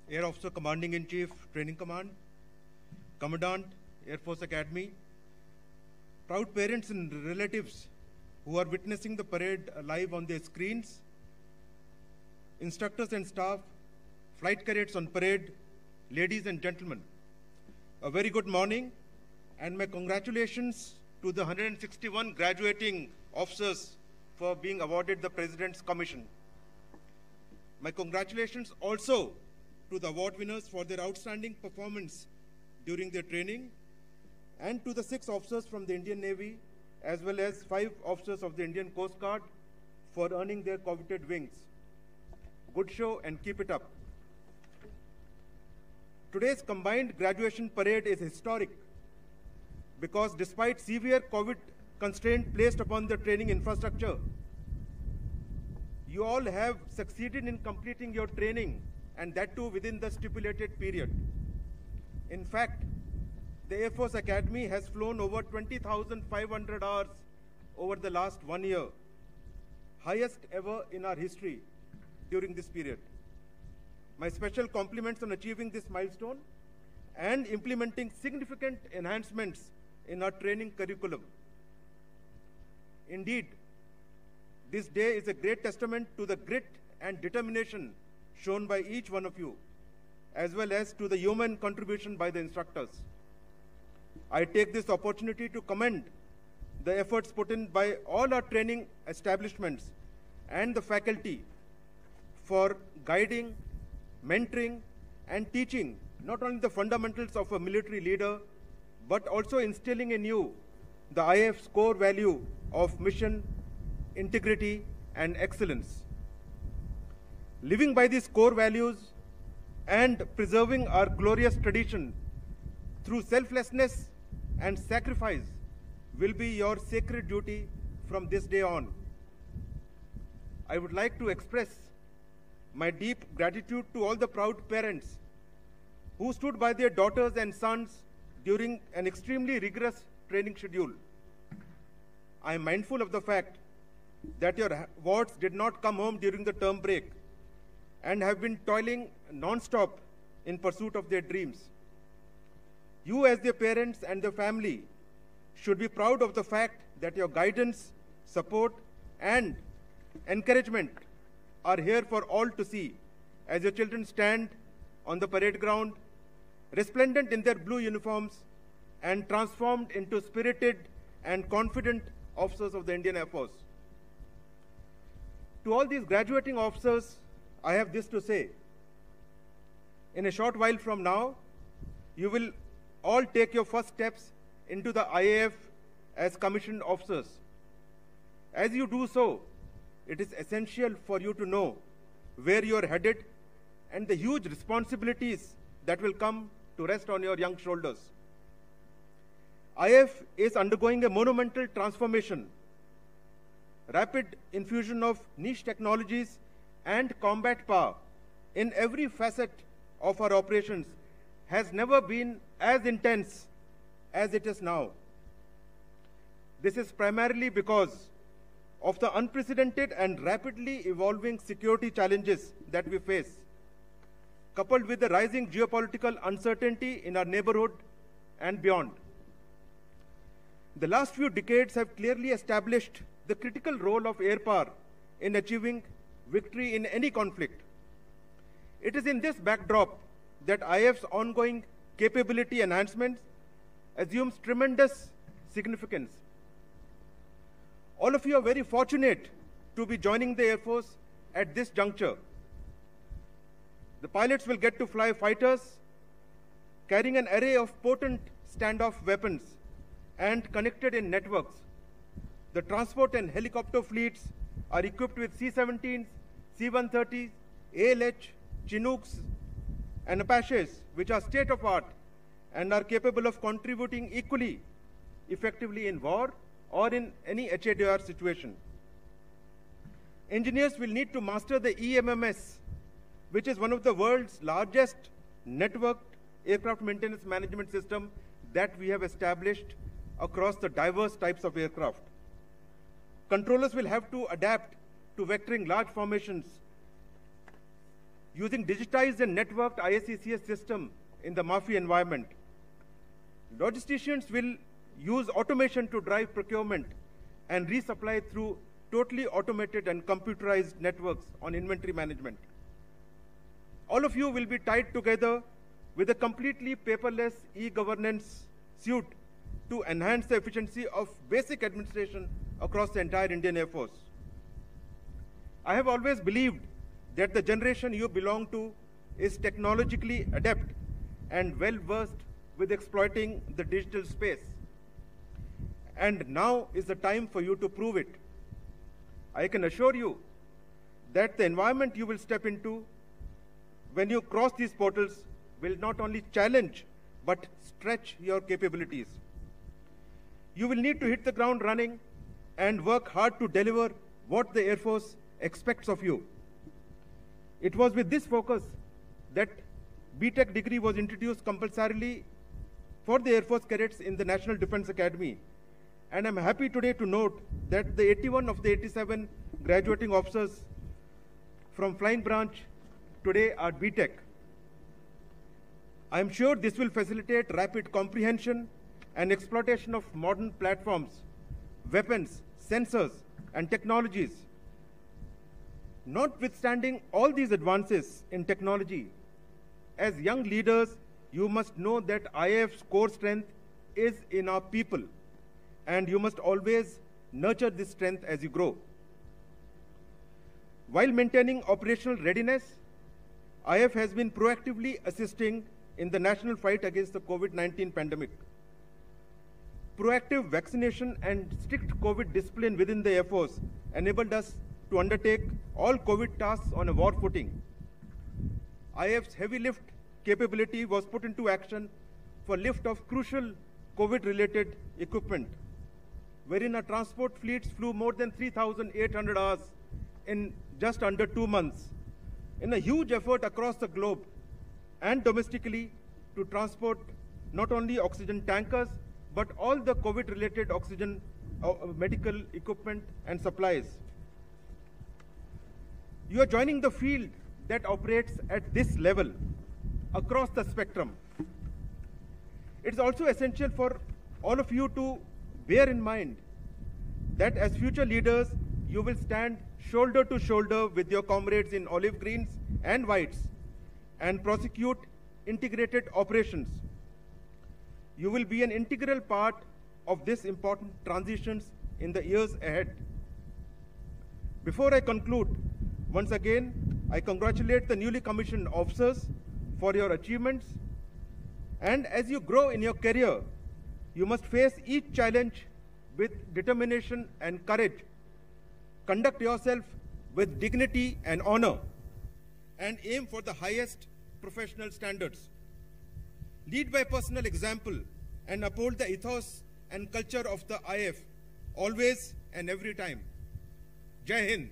Air Officer Commanding-in-Chief, Training Command, Commandant, Air Force Academy, proud parents and relatives who are witnessing the parade live on their screens, instructors and staff, flight cadets on parade, ladies and gentlemen, a very good morning, and my congratulations to the 161 graduating officers for being awarded the President's Commission. My congratulations also to the award winners for their outstanding performance during their training, and to the 6 officers from the Indian Navy, as well as 5 officers of the Indian Coast Guard for earning their coveted wings. Good show and keep it up. Today's combined graduation parade is historic because despite severe COVID constraint placed upon the training infrastructure, you all have succeeded in completing your training, and that too within the stipulated period. In fact, the Air Force Academy has flown over 20,500 hours over the last 1 year, highest ever in our history during this period. My special compliments on achieving this milestone and implementing significant enhancements in our training curriculum. Indeed, this day is a great testament to the grit and determination shown by each one of you, as well as to the human contribution by the instructors. I take this opportunity to commend the efforts put in by all our training establishments and the faculty for guiding, mentoring, and teaching not only the fundamentals of a military leader, but also instilling in you the IAF's core value of mission, integrity, and excellence. Living by these core values and preserving our glorious tradition through selflessness and sacrifice will be your sacred duty from this day on. I would like to express my deep gratitude to all the proud parents who stood by their daughters and sons during an extremely rigorous training schedule. I am mindful of the fact that your wards did not come home during the term break and have been toiling non-stop in pursuit of their dreams. You as their parents and their family should be proud of the fact that your guidance, support, and encouragement are here for all to see as your children stand on the parade ground, resplendent in their blue uniforms and transformed into spirited and confident officers of the Indian Air Force. To all these graduating officers, I have this to say. In a short while from now, you will all take your first steps into the IAF as commissioned officers. As you do so, it is essential for you to know where you are headed and the huge responsibilities that will come to rest on your young shoulders. IAF is undergoing a monumental transformation. Rapid infusion of niche technologies and combat power in every facet of our operations has never been as intense as it is now. This is primarily because of the unprecedented and rapidly evolving security challenges that we face, coupled with the rising geopolitical uncertainty in our neighborhood and beyond. The last few decades have clearly established the critical role of air power in achieving victory in any conflict. It is in this backdrop that IAF's ongoing capability enhancements assumes tremendous significance. All of you are very fortunate to be joining the Air Force at this juncture. The pilots will get to fly fighters carrying an array of potent standoff weapons and connected in networks. The transport and helicopter fleets are equipped with C-17s, C-130s, ALH, Chinooks, and Apaches, which are state-of-art and are capable of contributing equally effectively in war or in any HADR situation. Engineers will need to master the EMMS, which is one of the world's largest networked aircraft maintenance management system that we have established across the diverse types of aircraft. Controllers will have to adapt to vectoring large formations using digitized and networked ISCCS system in the MAFI environment. Logisticians will use automation to drive procurement and resupply through totally automated and computerized networks on inventory management. All of you will be tied together with a completely paperless e-governance suite to enhance the efficiency of basic administration across the entire Indian Air Force. I have always believed that the generation you belong to is technologically adept and well-versed with exploiting the digital space. And now is the time for you to prove it. I can assure you that the environment you will step into when you cross these portals will not only challenge but stretch your capabilities. You will need to hit the ground running and work hard to deliver what the Air Force expects of you. It was with this focus that BTech degree was introduced compulsorily for the Air Force cadets in the National Defense Academy. And I'm happy today to note that the 81 of the 87 graduating officers from Flying Branch today are BTech. I'm sure this will facilitate rapid comprehension and exploitation of modern platforms, weapons, sensors, and technologies. Notwithstanding all these advances in technology, as young leaders, you must know that IAF's core strength is in our people, and you must always nurture this strength as you grow. While maintaining operational readiness, IAF has been proactively assisting in the national fight against the COVID-19 pandemic. Proactive vaccination and strict COVID discipline within the Air Force enabled us to undertake all COVID tasks on a war footing. IAF's heavy lift capability was put into action for lift of crucial COVID-related equipment, wherein our transport fleets flew more than 3,800 hours in just under 2 months, in a huge effort across the globe and domestically to transport not only oxygen tankers, but all the COVID-related oxygen medical equipment and supplies. You are joining the field that operates at this level across the spectrum. It's also essential for all of you to bear in mind that as future leaders, you will stand shoulder to shoulder with your comrades in olive greens and whites and prosecute integrated operations. You will be an integral part of this important transitions in the years ahead. Before I conclude, once again, I congratulate the newly commissioned officers for your achievements. And as you grow in your career, you must face each challenge with determination and courage. Conduct yourself with dignity and honor, and aim for the highest professional standards. Lead by personal example and uphold the ethos and culture of the IAF, always and every time. Jai Hind.